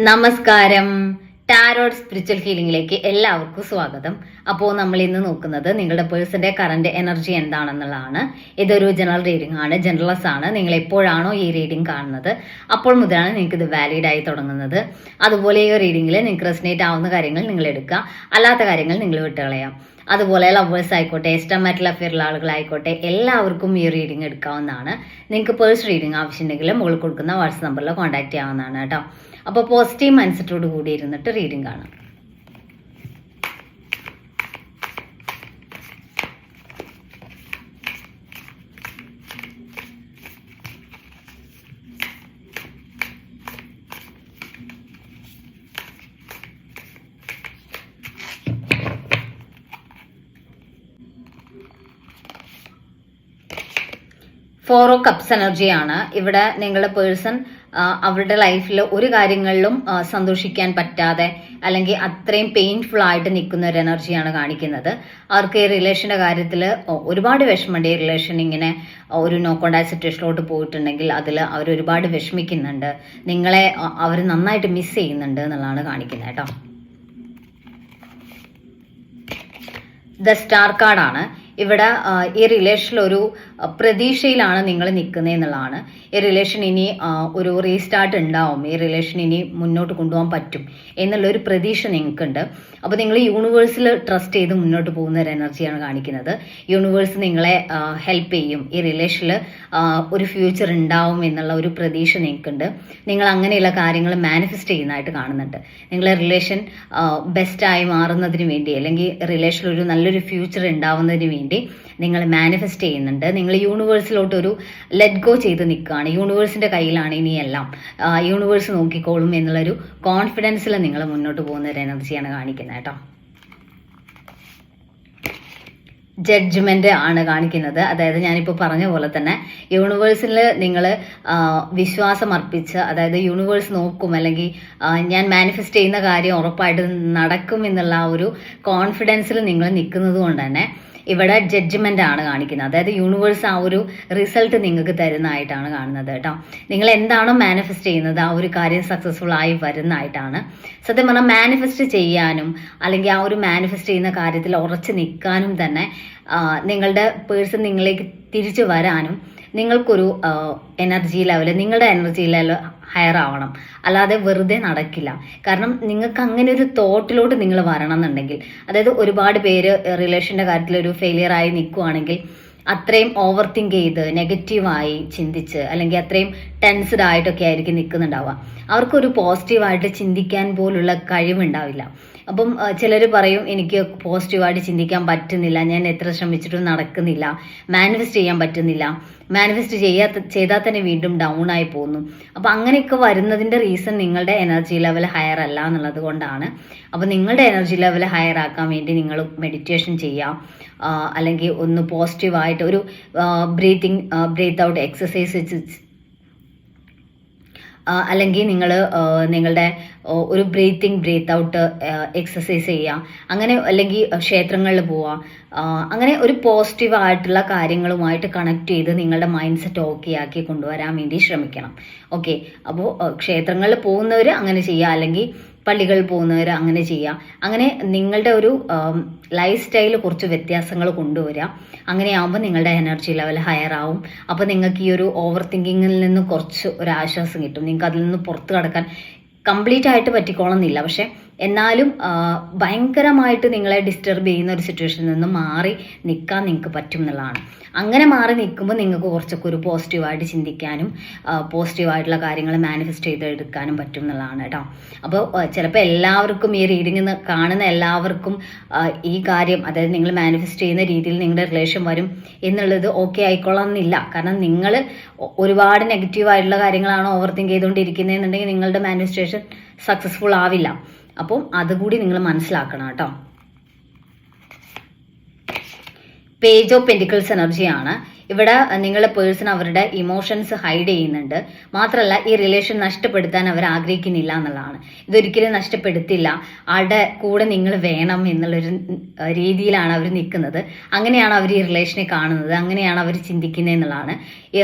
നമസ്കാരം. Tarot spiritual ഹീലിംഗിലേക്ക് എല്ലാവർക്കും സ്വാഗതം. അപ്പോൾ നമ്മൾ ഇന്ന് നോക്കുന്നത് നിങ്ങളുടെ പേഴ്സന്റെ കറന്റ് എനർജി എന്താണെന്നുള്ളതാണ്. ഇതൊരു ജനറൽ റീഡിംഗ് ആണ്, ജനറൽസ് ആണ്. നിങ്ങൾ എപ്പോഴാണോ ഈ റീഡിംഗ് കാണുന്നത് അപ്പോൾ മുതലാണ് നിങ്ങൾക്ക് ഇത് വാലിഡ് ആയി തുടങ്ങുന്നത്. അതുപോലെ ഈ റീഡിംഗിൽ നിങ്ങൾക്ക് റെസനേറ്റ് ആവുന്ന കാര്യങ്ങൾ നിങ്ങൾ എടുക്കുക, അല്ലാത്ത കാര്യങ്ങൾ നിങ്ങൾ വിട്ടുകളയാം. അതുപോലെ ലവേഴ്സ് ആയിക്കോട്ടെ, എക്സ്ട്രാമാരിറ്റൽ അഫെയറുള്ള ആളുകളായിക്കോട്ടെ, എല്ലാവർക്കും ഈ റീഡിംഗ് എടുക്കാവുന്നതാണ്. നിങ്ങൾക്ക് പേഴ്സ് റീഡിംഗ് ആവശ്യമുണ്ടെങ്കിൽ മുകളിൽ കൊടുക്കുന്ന വാട്സ്ആപ്പ് നമ്പറിൽ കോൺടാക്ട് ചെയ്യാവുന്നതാണ് കേട്ടോ. അപ്പോൾ പോസിറ്റീവ് മൈൻഡ് സെറ്റോട് കൂടി ഇരുന്നിട്ട് റീഡിംഗ് കാണാം. ഫോർ ഓഫ് കപ്സ് എനർജിയാണ് ഇവിടെ. നിങ്ങളുടെ പേഴ്സൺ അവരുടെ ലൈഫിൽ ഒരു കാര്യങ്ങളിലും സന്തോഷിക്കാൻ പറ്റാതെ അല്ലെങ്കിൽ അത്രയും പെയിൻഫുൾ ആയിട്ട് നിൽക്കുന്ന ഒരു എനർജിയാണ് കാണിക്കുന്നത്. അവർക്ക് ഈ റിലേഷന്റെ കാര്യത്തിൽ ഒരുപാട് വിഷമമുണ്ട്. ഈ റിലേഷൻ ഇങ്ങനെ ഒരു നോ കോണ്ടാക്ട് സിറ്റുവേഷനിലോട്ട് പോയിട്ടുണ്ടെങ്കിൽ അതിൽ അവർ ഒരുപാട് വിഷമിക്കുന്നുണ്ട്. നിങ്ങളെ അവർ നന്നായിട്ട് മിസ് ചെയ്യുന്നുണ്ട് എന്നുള്ളതാണ് കാണിക്കുന്നത് കേട്ടോ. ദ സ്റ്റാർ കാർഡാണ് ഇവിടെ. ഈ റിലേഷനിൽ ഒരു പ്രതീക്ഷയിലാണ് നിങ്ങൾ നിൽക്കുന്നത് എന്നുള്ളതാണ്. ഈ റിലേഷൻ ഇനി ഒരു റീസ്റ്റാർട്ട് ഉണ്ടാവും, ഈ റിലേഷൻ ഇനി മുന്നോട്ട് കൊണ്ടുപോകാൻ പറ്റും എന്നുള്ളൊരു പ്രതീക്ഷ നിങ്ങൾക്കുണ്ട്. അപ്പോൾ നിങ്ങൾ യൂണിവേഴ്സിൽ ട്രസ്റ്റ് ചെയ്ത് മുന്നോട്ട് പോകുന്ന ഒരു എനർജിയാണ് കാണിക്കുന്നത്. യൂണിവേഴ്സ് നിങ്ങളെ ഹെൽപ്പ് ചെയ്യും, ഈ റിലേഷനിൽ ഒരു ഫ്യൂച്ചർ ഉണ്ടാവും എന്നുള്ള ഒരു പ്രതീക്ഷ നിങ്ങൾക്കുണ്ട്. നിങ്ങൾ അങ്ങനെയുള്ള കാര്യങ്ങൾ മാനിഫെസ്റ്റ് ചെയ്യുന്നതായിട്ട് കാണുന്നുണ്ട്. നിങ്ങളെ റിലേഷൻ ബെസ്റ്റായി മാറുന്നതിന് വേണ്ടി അല്ലെങ്കിൽ റിലേഷനിൽ ഒരു നല്ലൊരു ഫ്യൂച്ചർ ഉണ്ടാവുന്നതിന് വേണ്ടി നിങ്ങൾ മാനിഫെസ്റ്റ് ചെയ്യുന്നുണ്ട്. നിങ്ങൾ യൂണിവേഴ്സിലോട്ട് ഒരു ലെറ്റ് ഗോ ചെയ്ത് നിൽക്കുകയാണ്. യൂണിവേഴ്സിന്റെ കയ്യിലാണ് ഇനിയെല്ലാം, യൂണിവേഴ്സ് നോക്കിക്കോളും എന്നുള്ളൊരു കോൺഫിഡൻസിൽ നിങ്ങൾ മുന്നോട്ട് പോകുന്ന ഒരു എനർജിയാണ് കാണിക്കുന്നത് കേട്ടോ. ജഡ്ജ്മെന്റ് ആണ് കാണിക്കുന്നത്. അതായത് ഞാനിപ്പോൾ പറഞ്ഞ പോലെ തന്നെ യൂണിവേഴ്സിൽ നിങ്ങൾ വിശ്വാസം അർപ്പിച്ച്, അതായത് യൂണിവേഴ്സ് നോക്കും അല്ലെങ്കിൽ ഞാൻ മാനിഫെസ്റ്റ് ചെയ്യുന്ന കാര്യം ഉറപ്പായിട്ട് നടക്കും എന്നുള്ള ആ ഒരു കോൺഫിഡൻസിൽ നിങ്ങൾ നിൽക്കുന്നത് കൊണ്ട് തന്നെ ഇവിടെ ജഡ്ജ്മെന്റ് ആണ് കാണിക്കുന്നത്. അതായത് യൂണിവേഴ്സ് ആ ഒരു റിസൾട്ട് നിങ്ങൾക്ക് തരുന്നതായിട്ടാണ് കാണുന്നത് കേട്ടോ. നിങ്ങൾ എന്താണോ മാനിഫെസ്റ്റ് ചെയ്യുന്നത് ആ ഒരു കാര്യം സക്സസ്ഫുൾ ആയി വരുന്നതായിട്ടാണ്. സത്യം പറഞ്ഞാൽ മാനിഫെസ്റ്റ് ചെയ്യാനും അല്ലെങ്കിൽ ആ ഒരു മാനിഫെസ്റ്റ് ചെയ്യുന്ന കാര്യത്തിൽ ഉറച്ചു നിൽക്കാനും തന്നെ നിങ്ങളുടെ പേഴ്സൺ നിങ്ങളിലേക്ക് തിരിച്ചു വരാനും നിങ്ങൾക്കൊരു എനർജി ലെവൽ, നിങ്ങളുടെ എനർജി ലെവൽ ഹയർ ആവണം. അല്ലാതെ വെറുതെ നടക്കില്ല. കാരണം നിങ്ങൾക്ക് അങ്ങനെ ഒരു തോട്ടിലോട്ട് നിങ്ങൾ വരണം എന്നുണ്ടെങ്കിൽ, അതായത് ഒരുപാട് പേര് റിലേഷന്റെ കാര്യത്തിൽ ഒരു ഫെയിലിയർ ആയി നിൽക്കുവാണെങ്കിൽ അത്രയും ഓവർ തിങ്ക് ചെയ്ത് നെഗറ്റീവായി ചിന്തിച്ച് അല്ലെങ്കിൽ അത്രയും ടെൻസ്ഡ് ആയിട്ടൊക്കെ ആയിരിക്കും നിൽക്കുന്നുണ്ടാവുക. അവർക്കൊരു പോസിറ്റീവായിട്ട് ചിന്തിക്കാൻ പോലുള്ള കഴിവുണ്ടാവില്ല. അപ്പം ചിലർ പറയും എനിക്ക് പോസിറ്റീവായിട്ട് ചിന്തിക്കാൻ പറ്റുന്നില്ല, ഞാൻ എത്ര ശ്രമിച്ചിട്ടും നടക്കുന്നില്ല, മാനിഫെസ്റ്റ് ചെയ്യാൻ പറ്റുന്നില്ല, മാനിഫെസ്റ്റ് ചെയ്താൽ തന്നെ വീണ്ടും ഡൗൺ ആയി പോകുന്നു. അപ്പം അങ്ങനെയൊക്കെ വരുന്നതിൻ്റെ റീസൺ നിങ്ങളുടെ എനർജി ലെവൽ ഹയർ അല്ല എന്നുള്ളത് കൊണ്ടാണ്. അപ്പം നിങ്ങളുടെ എനർജി ലെവൽ ഹയർ ആക്കാൻ വേണ്ടി നിങ്ങൾ മെഡിറ്റേഷൻ ചെയ്യാം, അല്ലെങ്കിൽ ഒന്ന് പോസിറ്റീവായിട്ട് ഒരു ബ്രീത്ത് ഔട്ട് എക്സസൈസ്, അല്ലെങ്കിൽ നിങ്ങൾ നിങ്ങളുടെ ഒരു ബ്രീത്ത് ഔട്ട് എക്സസൈസ് ചെയ്യുക, അങ്ങനെ അല്ലെങ്കിൽ ക്ഷേത്രങ്ങളിൽ പോവുക, അങ്ങനെ ഒരു പോസിറ്റീവ് ആയിട്ടുള്ള കാര്യങ്ങളുമായിട്ട് കണക്ട് ചെയ്ത് നിങ്ങളുടെ മൈൻഡ് സെറ്റ് ഓക്കെ ആക്കി കൊണ്ടുവരാൻ വേണ്ടി ശ്രമിക്കണം. ഓക്കെ, അപ്പോൾ ക്ഷേത്രങ്ങളിൽ പോകുന്നവർ അങ്ങനെ ചെയ്യുക, അല്ലെങ്കിൽ പള്ളികളിൽ പോകുന്നവർ അങ്ങനെ ചെയ്യുക. അങ്ങനെ നിങ്ങളുടെ ഒരു ലൈഫ് സ്റ്റൈൽ കുറച്ച് വ്യത്യാസങ്ങൾ കൊണ്ടുവരിക. അങ്ങനെയാകുമ്പോൾ നിങ്ങളുടെ എനർജി ലെവൽ ഹയർ ആവും. അപ്പോൾ നിങ്ങൾക്ക് ഈ ഒരു ഓവർ തിങ്കിങ്ങിൽ നിന്ന് കുറച്ച് ഒരു ആശ്വാസം കിട്ടും. നിങ്ങൾക്ക് അതിൽ നിന്ന് പുറത്ത് കടക്കാൻ കംപ്ലീറ്റ് ആയിട്ട് പറ്റിക്കോളന്നില്ല, പക്ഷെ എന്നാലും ഭയങ്കരമായിട്ട് നിങ്ങളെ ഡിസ്റ്റർബ് ചെയ്യുന്ന ഒരു സിറ്റുവേഷനിൽ നിന്ന് മാറി നിൽക്കാൻ നിങ്ങൾക്ക് പറ്റും എന്നുള്ളതാണ്. അങ്ങനെ മാറി നിൽക്കുമ്പോൾ നിങ്ങൾക്ക് കുറച്ചൊക്കെ ഒരു പോസിറ്റീവായിട്ട് ചിന്തിക്കാനും പോസിറ്റീവായിട്ടുള്ള കാര്യങ്ങൾ മാനിഫെസ്റ്റ് ചെയ്തെടുക്കാനും പറ്റും എന്നുള്ളതാണ് കേട്ടോ. അപ്പോൾ ചിലപ്പോൾ എല്ലാവർക്കും ഈ റീഡിംഗ് കാണുന്ന എല്ലാവർക്കും ഈ കാര്യം, അതായത് നിങ്ങൾ മാനിഫെസ്റ്റ് ചെയ്യുന്ന രീതിയിൽ നിങ്ങളുടെ റിലേഷൻ വരും എന്നുള്ളത് ഓക്കെ ആയിക്കൊള്ളണമെന്നില്ല. കാരണം നിങ്ങൾ ഒരുപാട് നെഗറ്റീവായിട്ടുള്ള കാര്യങ്ങളാണ് ഓവർ തിങ്ക് ചെയ്തുകൊണ്ടിരിക്കുന്നതെന്നുണ്ടെങ്കിൽ നിങ്ങളുടെ മാനിഫെസ്റ്റേഷൻ സക്സസ്ഫുൾ ആവില്ല. അപ്പം അതുകൂടി നിങ്ങൾ മനസ്സിലാക്കണം കേട്ടോ. പേജ് ഓഫ് പെന്റിക്കിൾസ് എനർജിയാണ് ഇവിടെ നിങ്ങളുടെ പേഴ്സൺ അവരുടെ ഇമോഷൻസ് ഹൈഡ് ചെയ്യുന്നുണ്ട്. മാത്രമല്ല ഈ റിലേഷൻ നഷ്ടപ്പെടുത്താൻ അവർ ആഗ്രഹിക്കുന്നില്ല എന്നുള്ളതാണ്. ഇതൊരിക്കലും നഷ്ടപ്പെടുത്തില്ല, ആളുടെ കൂടെ നിങ്ങൾ വേണം എന്നുള്ളൊരു രീതിയിലാണ് അവർ നിൽക്കുന്നത്. അങ്ങനെയാണ് അവർ ഈ റിലേഷനെ കാണുന്നത്, അങ്ങനെയാണ് അവർ ചിന്തിക്കുന്നത് എന്നുള്ളതാണ്.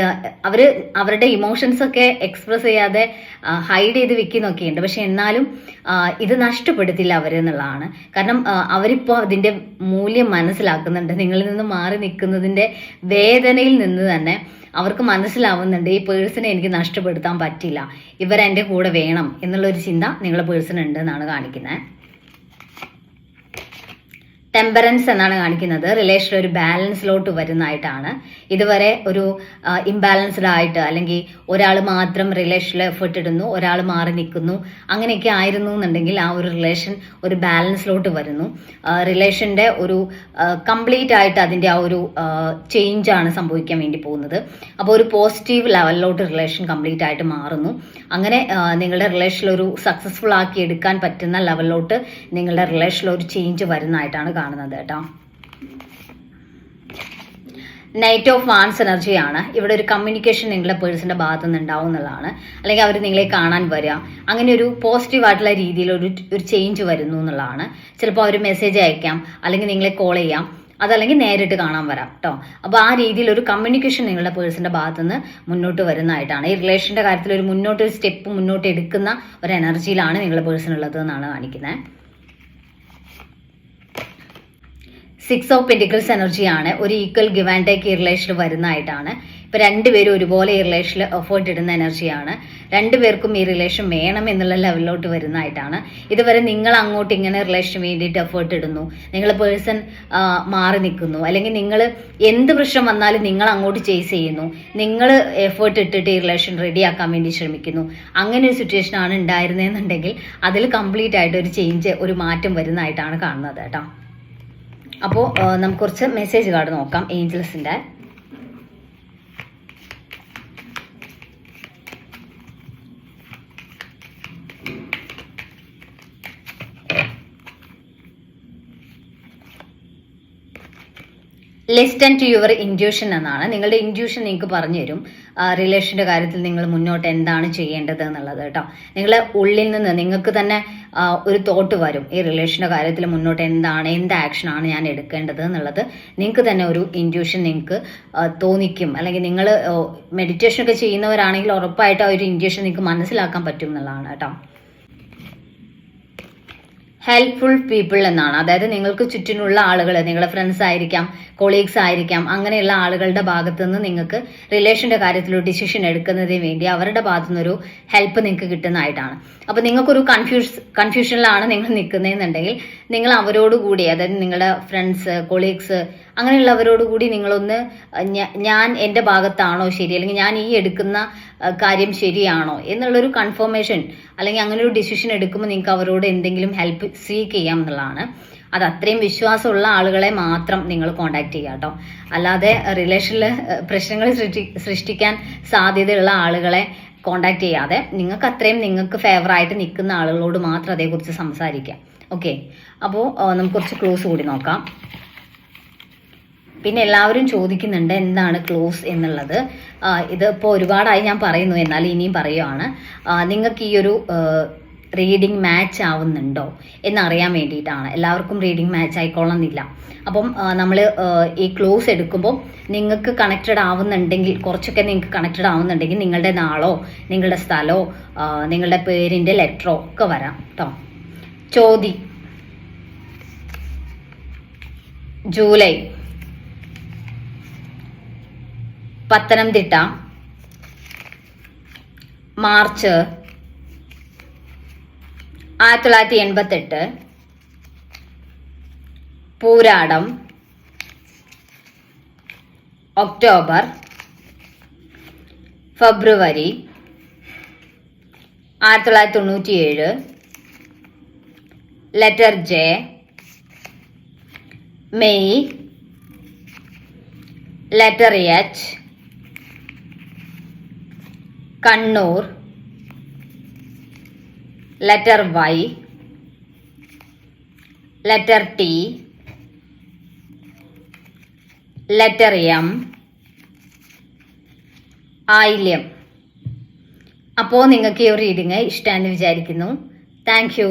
അവർ അവരുടെ ഇമോഷൻസ് ഒക്കെ എക്സ്പ്രസ് ചെയ്യാതെ ഹൈഡ് ചെയ്ത് വെക്കുന്നൊക്കെ ഉണ്ട്. പക്ഷെ എന്നാലും ഇത് നഷ്ടപ്പെടുത്തില്ല അവരെന്നുള്ളതാണ്. കാരണം അവരിപ്പോൾ അതിൻ്റെ മൂല്യം മനസ്സിലാക്കുന്നുണ്ട്. നിങ്ങളിൽ നിന്ന് മാറി നിൽക്കുന്നതിൻ്റെ വേദനയിൽ നിന്ന് തന്നെ അവർക്ക് മനസ്സിലാവുന്നുണ്ട് ഈ പേഴ്സണെ എനിക്ക് നഷ്ടപ്പെടുത്താൻ പറ്റില്ല, ഇവരെൻ്റെ കൂടെ വേണം എന്നുള്ളൊരു ചിന്ത നിങ്ങളുടെ പേഴ്സൺ ഉണ്ട് എന്നാണ് കാണിക്കുന്നത്. ടെമ്പറൻസ് എന്നാണ് കാണിക്കുന്നത്. റിലേഷൻ ഒരു ബാലൻസിലോട്ട് വരുന്നതായിട്ടാണ്. ഇതുവരെ ഒരു ഇംബാലൻസ്ഡ് ആയിട്ട്, അല്ലെങ്കിൽ ഒരാൾ മാത്രം റിലേഷനിൽ എഫേർട്ട് ഇടുന്നു, ഒരാൾ മാറി നിൽക്കുന്നു, അങ്ങനെയൊക്കെ ആയിരുന്നു എന്നുണ്ടെങ്കിൽ ആ ഒരു റിലേഷൻ ഒരു ബാലൻസിലോട്ട് വരുന്നു. റിലേഷൻ്റെ ഒരു കംപ്ലീറ്റ് ആയിട്ട് അതിൻ്റെ ആ ഒരു ചേഞ്ചാണ് സംഭവിക്കാൻ വേണ്ടി പോകുന്നത്. അപ്പോൾ ഒരു പോസിറ്റീവ് ലെവലിലോട്ട് റിലേഷൻ കംപ്ലീറ്റ് ആയിട്ട് മാറുന്നു. അങ്ങനെ നിങ്ങളുടെ റിലേഷനിൽ ഒരു സക്സസ്ഫുൾ ആക്കി എടുക്കാൻ പറ്റുന്ന ലെവലിലോട്ട് നിങ്ങളുടെ റിലേഷനിൽ ഒരു ചേഞ്ച് വരുന്നതായിട്ടാണ് കാണുന്നത് കേട്ടോ. നൈറ്റ് ഓഫ് വാൻസ് എനർജിയാണ്. ഇവിടെ ഒരു കമ്മ്യൂണിക്കേഷൻ നിങ്ങളുടെ പേഴ്സന്റെ ഭാഗത്തു നിന്ന് ഉണ്ടാവും എന്നുള്ളതാണ്. അല്ലെങ്കിൽ അവർ നിങ്ങളെ കാണാൻ വരിക, അങ്ങനെ ഒരു പോസിറ്റീവ് ആയിട്ടുള്ള രീതിയിൽ ഒരു ചേഞ്ച് വരുന്നു എന്നുള്ളതാണ്. ചിലപ്പോൾ അവർ മെസ്സേജ് അയക്കാം, അല്ലെങ്കിൽ നിങ്ങളെ കോൾ ചെയ്യാം, അതല്ലെങ്കിൽ നേരിട്ട് കാണാൻ വരാം കേട്ടോ. അപ്പോൾ ആ രീതിയിൽ ഒരു കമ്മ്യൂണിക്കേഷൻ നിങ്ങളുടെ പേഴ്സന്റെ ഭാഗത്തുനിന്ന് മുന്നോട്ട് വരുന്നതായിട്ടാണ്. ഈ റിലേഷന്റെ കാര്യത്തിൽ ഒരു സ്റ്റെപ്പ് മുന്നോട്ട് എടുക്കുന്ന ഒരു എനർജിയിലാണ് നിങ്ങളുടെ പേഴ്സൺ ഉള്ളത് എന്നാണ് കാണിക്കുന്നത്. 6 ഓഫ് പെന്റിക്കിൾസ് എനർജിയാണ്. ഒരു ഈക്വൽ ഗിവ് ആൻഡ് ടേക്ക് ഈ റിലേഷനിൽ വരുന്നതായിട്ടാണ്. ഇപ്പൊ രണ്ടുപേരും ഒരുപോലെ ഈ റിലേഷനിൽ എഫേർട്ട് ഇടുന്ന എനർജിയാണ്. രണ്ടുപേർക്കും ഈ റിലേഷൻ വേണം എന്നുള്ള ലെവലിലോട്ട് വരുന്നതായിട്ടാണ്. ഇതുവരെ നിങ്ങൾ അങ്ങോട്ട് ഇങ്ങനെ റിലേഷന് വേണ്ടിയിട്ട് എഫേർട്ട് ഇടുന്നു, നിങ്ങളുടെ പേഴ്സൺ മാറി നിൽക്കുന്നു, അല്ലെങ്കിൽ നിങ്ങൾ എന്ത് പ്രശ്നം വന്നാലും നിങ്ങൾ അങ്ങോട്ട് ചേസ് ചെയ്യുന്നു, നിങ്ങൾ എഫേർട്ട് ഇട്ടിട്ട് ഈ റിലേഷൻ റെഡിയാക്കാൻ വേണ്ടി ശ്രമിക്കുന്നു. അങ്ങനെ ഒരു സിറ്റുവേഷൻ ആണ് ഉണ്ടായിരുന്നതെന്നുണ്ടെങ്കിൽ അതിൽ കംപ്ലീറ്റ് ആയിട്ട് ഒരു ചേഞ്ച്, ഒരു മാറ്റം വരുന്നതായിട്ടാണ് കാണുന്നത് കേട്ടോ. അപ്പോൾ നമുക്ക് കുറച്ച് മെസ്സേജ് കാർഡ് നോക്കാം ഏഞ്ചൽസിൻ്റെ. ലിസ്റ്റൻ ടു യുവർ ഇൻറ്റ്യൂഷൻ എന്നാണ്. നിങ്ങളുടെ ഇൻറ്റ്യൂഷൻ നിങ്ങൾക്ക് പറഞ്ഞു തരും റിലേഷൻ്റെ കാര്യത്തിൽ നിങ്ങൾ മുന്നോട്ട് എന്താണ് ചെയ്യേണ്ടത് എന്നുള്ളത് കേട്ടോ. നിങ്ങളുടെ ഉള്ളിൽ നിന്ന് നിങ്ങൾക്ക് തന്നെ ഒരു തോട്ട് വരും, ഈ റിലേഷൻ്റെ കാര്യത്തിൽ മുന്നോട്ട് എന്ത് ആക്ഷനാണ് ഞാൻ എടുക്കേണ്ടത് എന്നുള്ളത് നിങ്ങൾക്ക് തന്നെ ഒരു ഇൻറ്റ്യൂഷൻ നിങ്ങൾക്ക് തോന്നിക്കും. അല്ലെങ്കിൽ നിങ്ങൾ മെഡിറ്റേഷനൊക്കെ ചെയ്യുന്നവരാണെങ്കിൽ ഉറപ്പായിട്ട് ആ ഒരു ഇൻറ്റ്യൂഷൻ നിങ്ങൾക്ക് മനസ്സിലാക്കാൻ പറ്റും എന്നുള്ളതാണ് കേട്ടോ. ഹെൽപ്ഫുൾ പീപ്പിൾ എന്നാണ്. അതായത് നിങ്ങൾക്ക് ചുറ്റിനുള്ള ആളുകൾ, നിങ്ങളുടെ ഫ്രണ്ട്സ് ആയിരിക്കാം, കൊളീഗ്സ് ആയിരിക്കാം, അങ്ങനെയുള്ള ആളുകളുടെ ഭാഗത്തു നിന്ന് നിങ്ങൾക്ക് റിലേഷൻ്റെ കാര്യത്തിൽ ഒരു ഡിസിഷൻ എടുക്കുന്നതിന് വേണ്ടി അവരുടെ ഭാഗത്തു നിന്നൊരു ഹെൽപ്പ് നിങ്ങൾക്ക് കിട്ടുന്നതായിട്ടാണ്. അപ്പോൾ നിങ്ങൾക്കൊരു കൺഫ്യൂഷനിലാണ് നിങ്ങൾ നിൽക്കുന്നതെന്നുണ്ടെങ്കിൽ നിങ്ങൾ അവരോടുകൂടി, അതായത് നിങ്ങളുടെ ഫ്രണ്ട്സ്, കൊളീഗ്സ്, അങ്ങനെയുള്ളവരോടുകൂടി നിങ്ങളൊന്ന് ഞാൻ എൻ്റെ ഭാഗത്താണോ ശരി, അല്ലെങ്കിൽ ഞാൻ ഈ എടുക്കുന്ന കാര്യം ശരിയാണോ എന്നുള്ളൊരു കൺഫർമേഷൻ, അല്ലെങ്കിൽ അങ്ങനെ ഒരു ഡിസിഷൻ എടുക്കുമ്പോൾ നിങ്ങൾക്ക് അവരോട് എന്തെങ്കിലും ഹെൽപ്പ് സീക്ക് ചെയ്യാം എന്നുള്ളതാണ്. അത് അത്രയും വിശ്വാസമുള്ള ആളുകളെ മാത്രം നിങ്ങൾ കോണ്ടാക്ട് ചെയ്യുക കേട്ടോ. അല്ലാതെ റിലേഷനിൽ പ്രശ്നങ്ങൾ സൃഷ്ടിക്കാൻ സാധ്യതയുള്ള ആളുകളെ കോണ്ടാക്ട് ചെയ്യാതെ നിങ്ങൾക്ക് ഫേവറായിട്ട് നിൽക്കുന്ന ആളുകളോട് മാത്രം അതേക്കുറിച്ച് സംസാരിക്കാം. ഓക്കെ, അപ്പോൾ നമുക്ക് കുറച്ച് ക്ലോസ് കൂടി നോക്കാം. പിന്നെ എല്ലാവരും ചോദിക്കുന്നുണ്ട് എന്താണ് ക്ലോസ് എന്നുള്ളത്. ഇതിപ്പോൾ ഒരുപാടായി ഞാൻ പറയുന്നു, എന്നാൽ ഇനിയും പറയുകയാണ്. നിങ്ങൾക്ക് ഈ ഒരു റീഡിങ് മാച്ച് ആവുന്നുണ്ടോ എന്നറിയാൻ വേണ്ടിയിട്ടാണ്. എല്ലാവർക്കും റീഡിങ് മാച്ച് ആയിക്കൊള്ളുന്നില്ല. അപ്പം നമ്മൾ ഈ ക്ലോസ് എടുക്കുമ്പോൾ നിങ്ങൾക്ക് കണക്റ്റഡ് ആവുന്നുണ്ടെങ്കിൽ, കുറച്ചൊക്കെ നിങ്ങൾക്ക് കണക്റ്റഡ് ആവുന്നുണ്ടെങ്കിൽ നിങ്ങളുടെ നാളോ നിങ്ങളുടെ സ്ഥലമോ നിങ്ങളുടെ പേരിൻ്റെ ലെറ്ററോ ഒക്കെ വരാം കേട്ടോ. ചോതി July, Pathanamthitta, March 1988, Pooradam October, February 1997, letter J, May letter H, Kannur letter Y, letter T, letter M, Ayilyam. അപ്പോൾ നിങ്ങൾക്ക് ഈ ഒരു റീഡിങ് ഇഷ്ടമാണെന്ന് വിചാരിക്കുന്നു. Thank U.